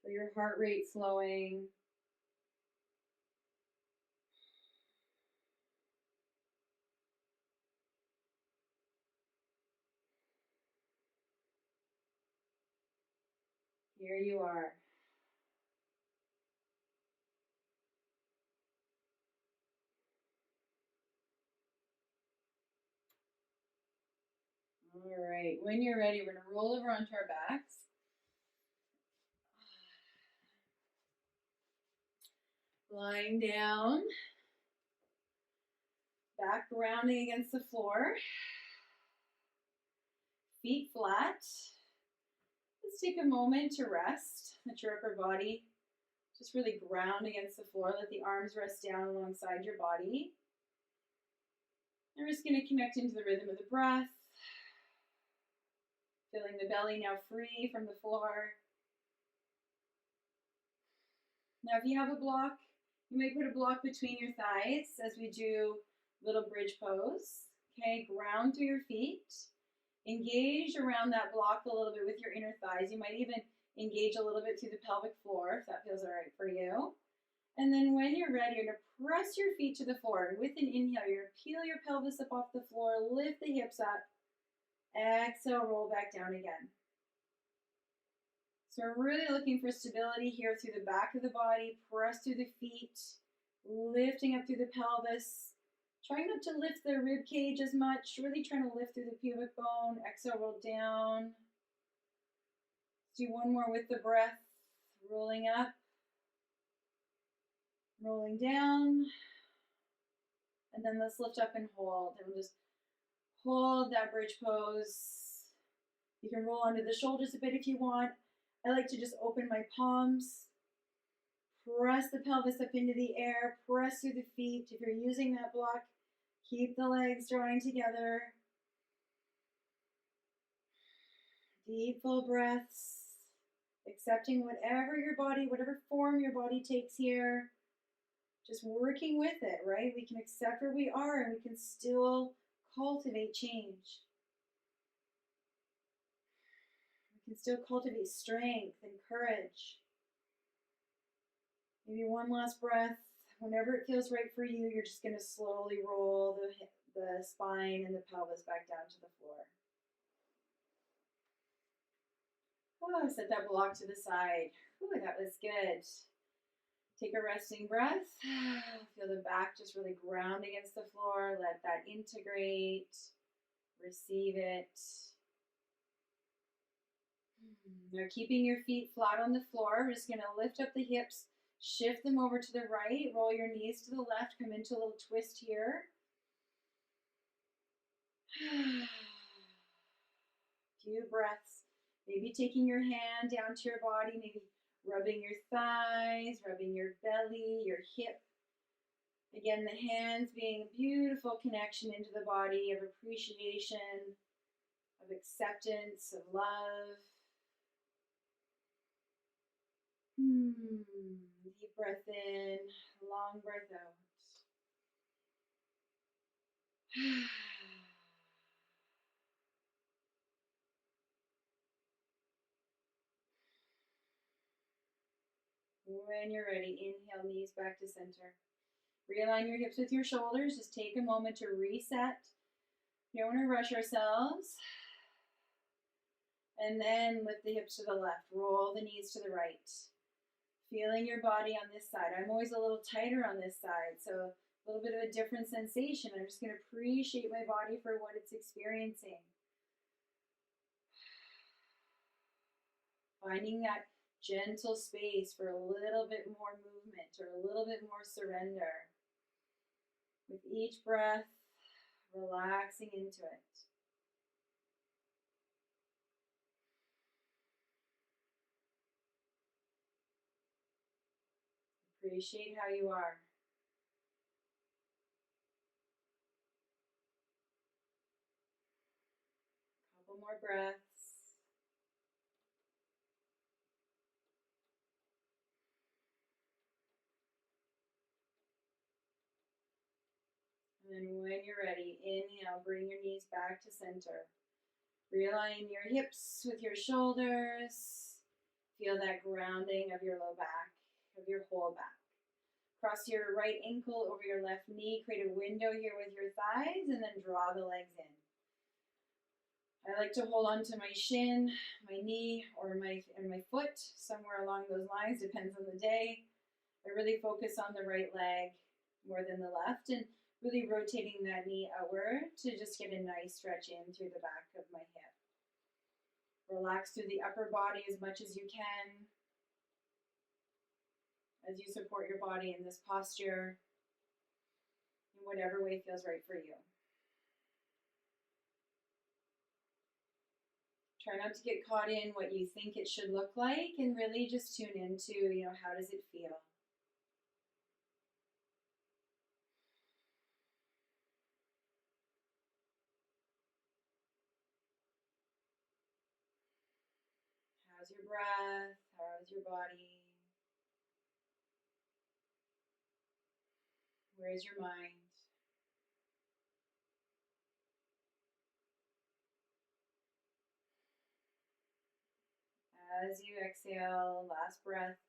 Feel your heart rate slowing. Here you are. All right, when you're ready, we're going to roll over onto our backs. Lying down, back rounding against the floor, feet flat. Let's take a moment to rest. Let your upper body just really ground against the floor. Let the arms rest down alongside your body. And we're just going to connect into the rhythm of the breath. Feeling the belly now free from the floor. Now if you have a block, you may put a block between your thighs as we do little bridge pose. Okay, ground through your feet. Engage around that block a little bit with your inner thighs. You might even engage a little bit through the pelvic floor if that feels all right for you. And then when you're ready, you're going to press your feet to the floor. With an inhale, you're going to peel your pelvis up off the floor, lift the hips up. Exhale, roll back down again. So we're really looking for stability here through the back of the body. Press through the feet, lifting up through the pelvis. Trying not to lift the rib cage as much, really trying to lift through the pubic bone. Exhale, roll down. Let's do one more with the breath. Rolling up, rolling down. And then let's lift up and hold. And we'll just hold that bridge pose. You can roll onto the shoulders a bit if you want. I like to just open my palms. Press the pelvis up into the air. Press through the feet. If you're using that block, keep the legs drawing together. Deep, full breaths. Accepting whatever your body, whatever form your body takes here. Just working with it, right? We can accept where we are and we can still cultivate change. We can still cultivate strength and courage. Maybe one last breath. Whenever it feels right for you, you're just going to slowly roll the spine and the pelvis back down to the floor. Oh, set that block to the side. Ooh, that was good. Take a resting breath. Feel the back just really ground against the floor. Let that integrate. Receive it. Now keeping your feet flat on the floor, we're just going to lift up the hips, shift them over to the right, roll your knees to the left, come into a little twist here. Few breaths. Maybe taking your hand down to your body, maybe rubbing your thighs, rubbing your belly, your hip. Again, the hands being a beautiful connection into the body of appreciation, of acceptance, of love. Deep breath in, long breath out. When you're ready, inhale, knees back to center. Realign your hips with your shoulders. Just take a moment to reset. You don't want to rush ourselves. And then lift the hips to the left. Roll the knees to the right. Feeling your body on this side. I'm always a little tighter on this side, so a little bit of a different sensation. I'm just going to appreciate my body for what it's experiencing. Finding that gentle space for a little bit more movement or a little bit more surrender. With each breath, relaxing into it. Appreciate how you are. Couple more breaths. And then when you're ready, inhale, bring your knees back to center. Realign your hips with your shoulders. Feel that grounding of your low back, of your whole back. Cross your right ankle over your left knee. Create a window here with your thighs and then draw the legs in. I like to hold on to my shin, my knee, or my foot, somewhere along those lines, depends on the day. I really focus on the right leg more than the left and really rotating that knee outward to just get a nice stretch in through the back of my hip. Relax through the upper body as much as you can. as you support your body in this posture in whatever way feels right for you. Try not to get caught in what you think it should look like, and really just tune into, how does it feel? How's your breath? How's your body? Where's your mind? As you exhale, last breath,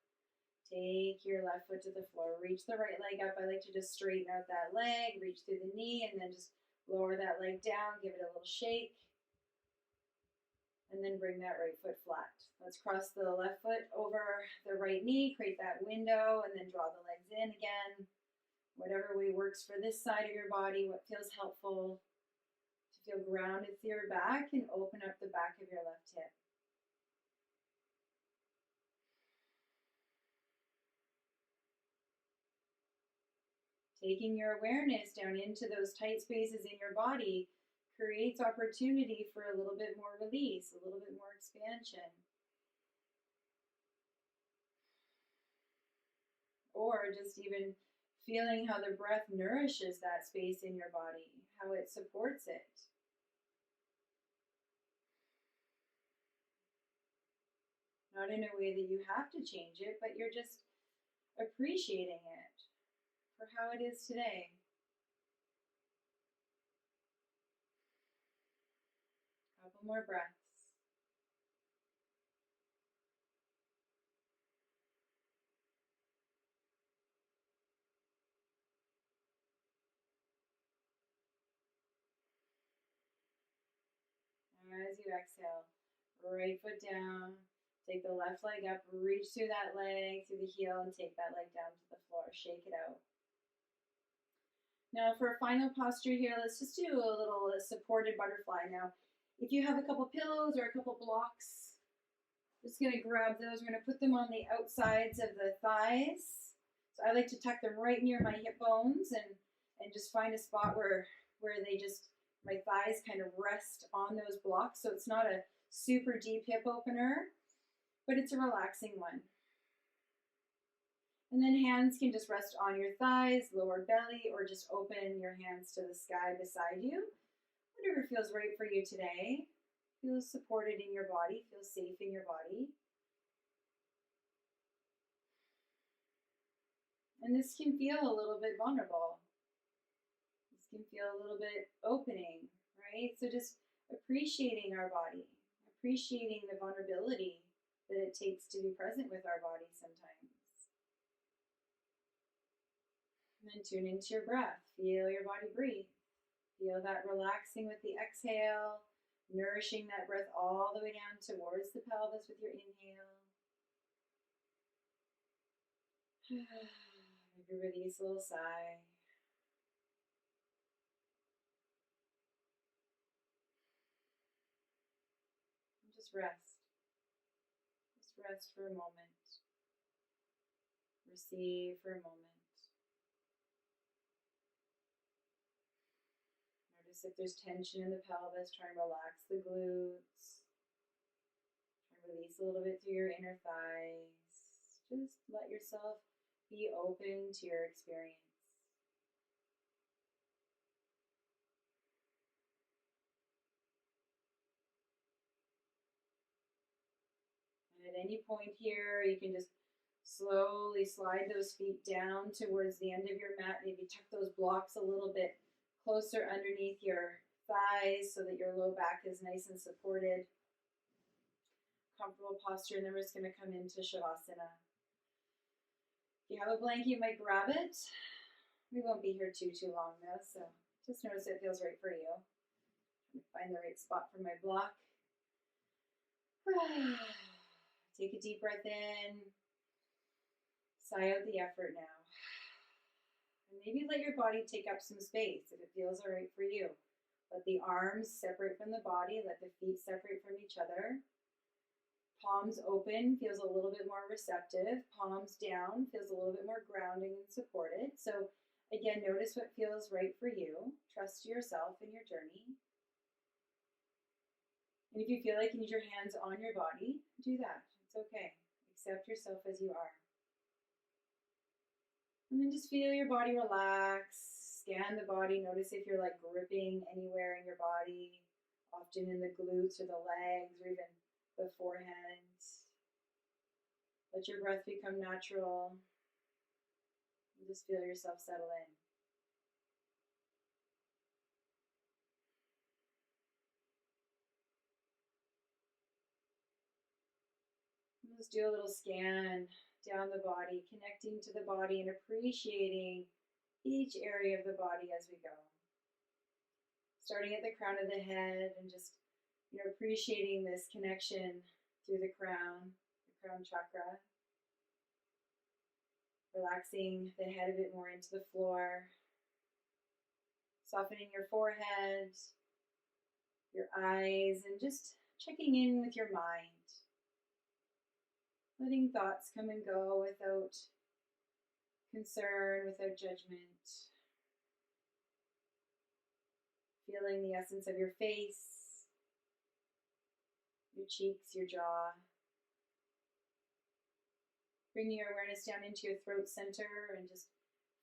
take your left foot to the floor. Reach the right leg up. I like to just straighten out that leg, reach through the knee, and then just lower that leg down, give it a little shake, and then bring that right foot flat. Let's cross the left foot over the right knee, create that window, and then draw the legs in again. Whatever way works for this side of your body, what feels helpful to feel grounded through your back, and open up the back of your left hip. Taking your awareness down into those tight spaces in your body creates opportunity for a little bit more release, a little bit more expansion. Or just even feeling how the breath nourishes that space in your body, how it supports it. Not in a way that you have to change it, but you're just appreciating it for how it is today. Couple more breaths. As you exhale, right foot down, take the left leg up, reach through that leg, through the heel, and take that leg down to the floor. Shake it out. Now for a final posture here, let's just do a little supported butterfly. Now, if you have a couple pillows or a couple blocks, I'm just going to grab those. We're going to put them on the outsides of the thighs. So I like to tuck them right near my hip bones and just find a spot where my thighs kind of rest on those blocks. So it's not a super deep hip opener, but it's a relaxing one. And then hands can just rest on your thighs, lower belly, or just open your hands to the sky beside you. Whatever feels right for you today. Feel supported in your body, feel safe in your body. And this can feel a little bit vulnerable. This can feel a little bit opening, right? So just appreciating our body, appreciating the vulnerability that it takes to be present with our body sometimes. And then tune into your breath. Feel your body breathe. Feel that relaxing with the exhale, nourishing that breath all the way down towards the pelvis with your inhale. Maybe release a little sigh. And just rest. Just rest for a moment. Receive for a moment. Notice if there's tension in the pelvis, try and relax the glutes. Try and release a little bit through your inner thighs. Just let yourself be open to your experience. And at any point here, you can just slowly slide those feet down towards the end of your mat. Maybe tuck those blocks a little bit closer underneath your thighs so that your low back is nice and supported. Comfortable posture, and then we're just going to come into Shavasana. If you have a blanket, you might grab it. We won't be here too long though, so just notice it feels right for you. Find the right spot for my block. Take a deep breath in. Sigh out the effort now. And maybe let your body take up some space if it feels all right for you. Let the arms separate from the body. Let the feet separate from each other. Palms open feels a little bit more receptive. Palms down feels a little bit more grounding and supported. So again, notice what feels right for you. Trust yourself in your journey. And if you feel like you need your hands on your body, do that. It's okay. Accept yourself as you are. And then just feel your body relax. Scan the body. Notice if you're like gripping anywhere in your body, often in the glutes or the legs or even the forehead. Let your breath become natural. And just feel yourself settle in. And just do a little scan down the body, connecting to the body and appreciating each area of the body as we go. Starting at the crown of the head and just appreciating this connection through the crown chakra. Relaxing the head a bit more into the floor. Softening your forehead, your eyes, and just checking in with your mind. Letting thoughts come and go without concern, without judgment. Feeling the essence of your face, your cheeks, your jaw. Bringing your awareness down into your throat center and just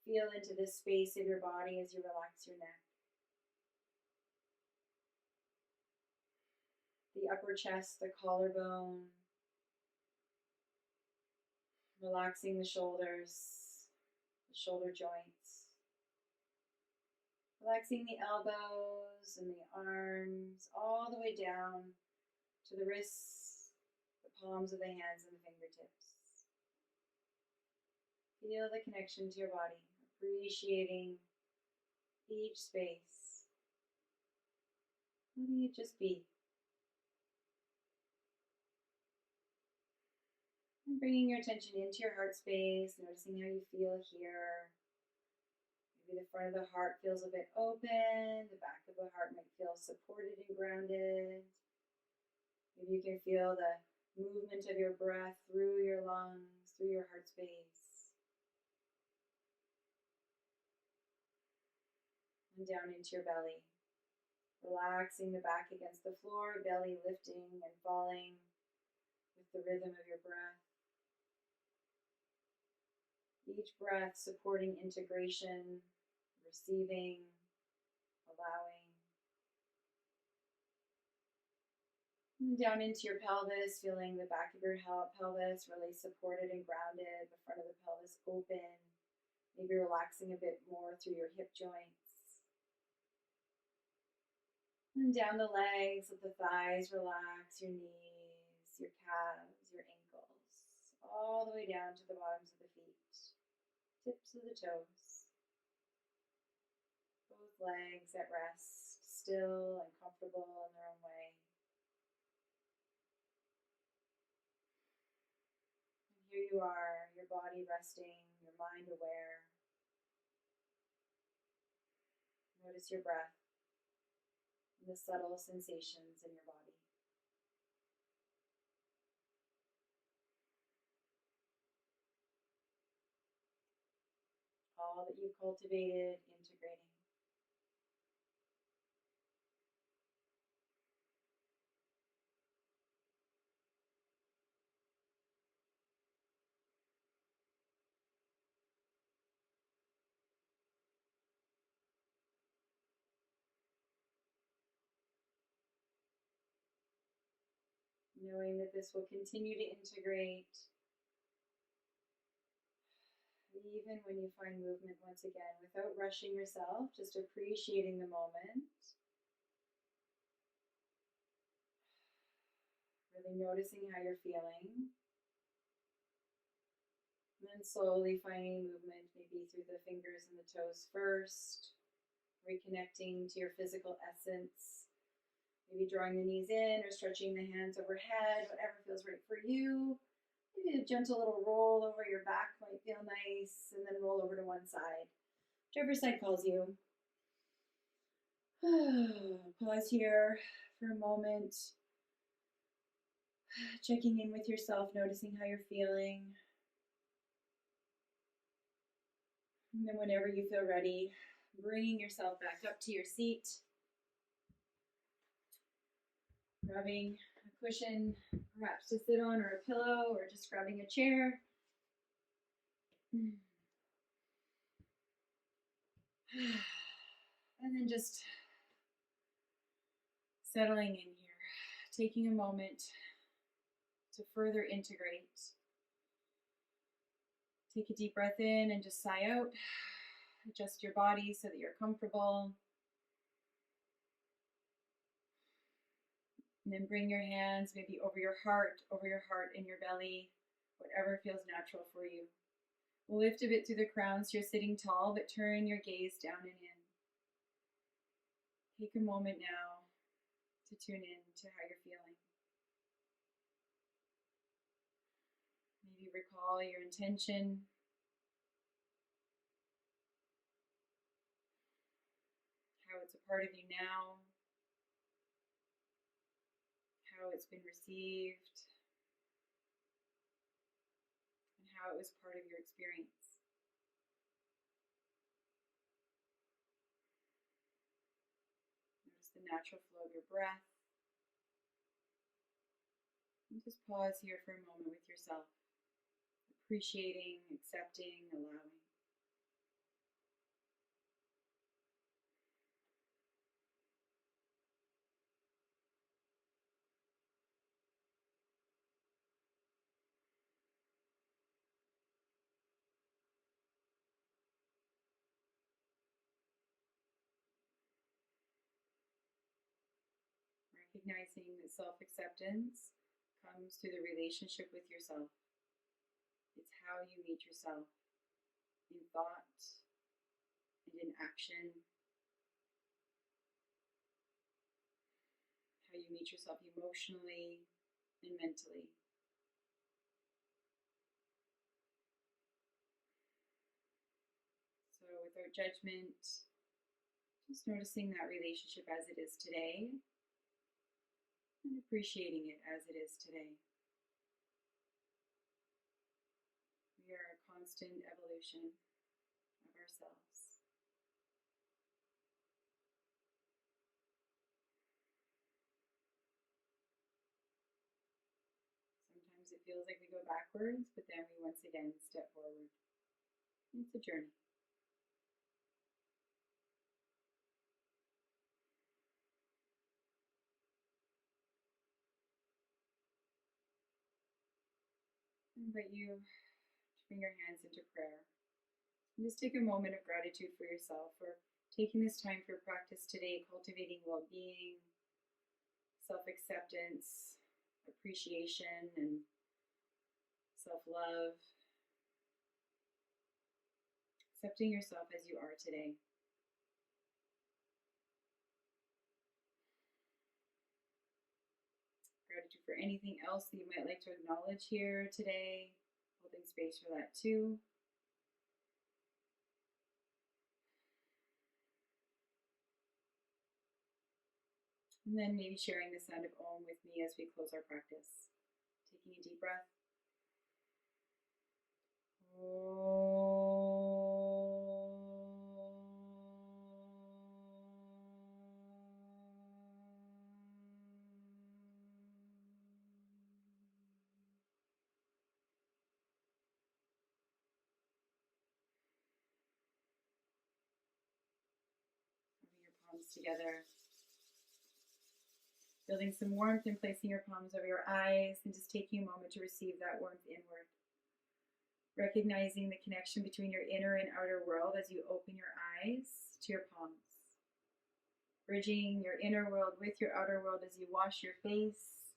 feel into this space of your body as you relax your neck. The upper chest, the collarbone. Relaxing the shoulders, the shoulder joints. Relaxing the elbows and the arms all the way down to the wrists, the palms of the hands and the fingertips. Feel the connection to your body, appreciating each space. Letting it just be. And bringing your attention into your heart space, noticing how you feel here. Maybe the front of the heart feels a bit open, the back of the heart might feel supported and grounded. Maybe you can feel the movement of your breath through your lungs, through your heart space. And down into your belly. Relaxing the back against the floor, belly lifting and falling with the rhythm of your breath. Each breath supporting integration, receiving, allowing. And down into your pelvis, feeling the back of your pelvis really supported and grounded, the front of the pelvis open. Maybe relaxing a bit more through your hip joints. And down the legs, let the thighs relax, your knees, your calves, your ankles, all the way down to the bottoms of the feet. Tips of the toes. Both legs at rest, still and comfortable in their own way. And here you are, your body resting, your mind aware. Notice your breath and the subtle sensations in your body. All that you've cultivated, integrating. Knowing that this will continue to integrate even when you find movement once again, without rushing yourself, just appreciating the moment. Really noticing how you're feeling. And then slowly finding movement, maybe through the fingers and the toes first. Reconnecting to your physical essence. Maybe drawing the knees in or stretching the hands overhead, whatever feels right for you. Maybe a gentle little roll over your back might feel nice, and then roll over to one side. Whichever side calls you. Pause here for a moment. Checking in with yourself, noticing how you're feeling. And then whenever you feel ready, bringing yourself back up to your seat. Grabbing a cushion, perhaps to sit on, or a pillow, or just grabbing a chair. And then just settling in here, taking a moment to further integrate. Take a deep breath in and just sigh out. Adjust your body so that you're comfortable. And then bring your hands maybe over your heart and your belly, whatever feels natural for you. We'll lift a bit through the crown so you're sitting tall, but turn your gaze down and in. Take a moment now to tune in to how you're feeling. Maybe recall your intention. How it's a part of you now. How it's been received. And how it was part of your experience. Notice the natural flow of your breath. And just pause here for a moment with yourself. Appreciating, accepting, allowing. Recognizing that self-acceptance comes through the relationship with yourself. It's how you meet yourself in thought and in action. How you meet yourself emotionally and mentally. So without judgment, just noticing that relationship as it is today and appreciating it as it is today. We are a constant evolution of ourselves. Sometimes it feels like we go backwards, but then we once again step forward. It's a journey. I invite you to bring your hands into prayer. And just take a moment of gratitude for yourself for taking this time for practice today, cultivating well-being, self-acceptance, appreciation, and self-love. Accepting yourself as you are today. Gratitude for anything else that you might like to acknowledge here today. Holding space for that too. And then maybe sharing the sound of Om with me as we close our practice. Taking a deep breath. Having your palms together. Building some warmth and placing your palms over your eyes and just taking a moment to receive that warmth inward. Recognizing the connection between your inner and outer world as you open your eyes to your palms. Bridging your inner world with your outer world as you wash your face.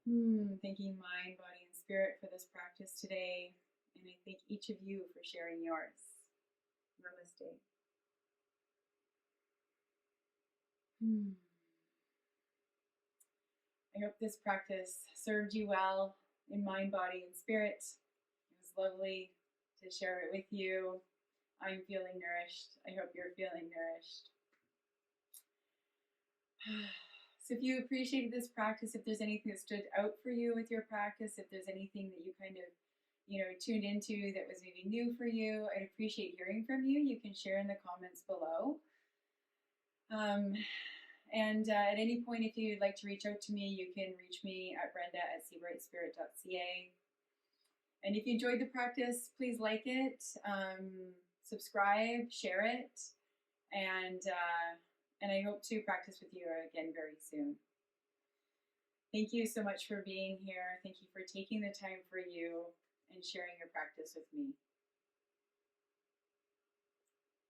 Thanking mind, body, and spirit for this practice today. And I thank each of you for sharing yours. Namaste. I hope this practice served you well in mind, body, and spirit. It was lovely to share it with you. I'm feeling nourished. I hope you're feeling nourished. So if you appreciated this practice, if there's anything that stood out for you with your practice, if there's anything that you kind of, tuned into that was maybe new for you, I'd appreciate hearing from you. You can share in the comments below. And at any point, if you'd like to reach out to me, you can reach me at brenda@seabrightspirit.ca. And if you enjoyed the practice, please like it, subscribe, share it, and I hope to practice with you again very soon. Thank you so much for being here. Thank you for taking the time for you and sharing your practice with me.